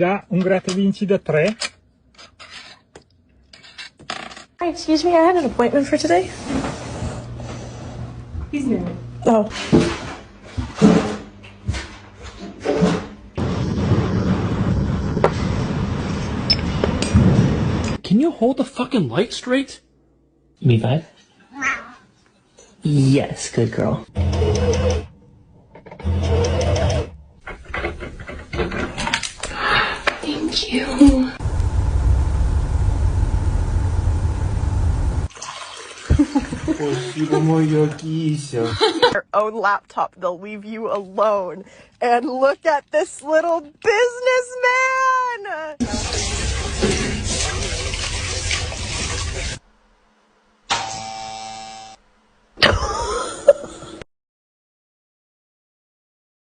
Già un gratta e vinci da 3. Hi, excuse me, I had an appointment for today. He's new. Oh. Can you hold the fucking light straight? Me 5? Yes, good girl. Thank you. Their own laptop, they'll leave you alone. And look at this little businessman!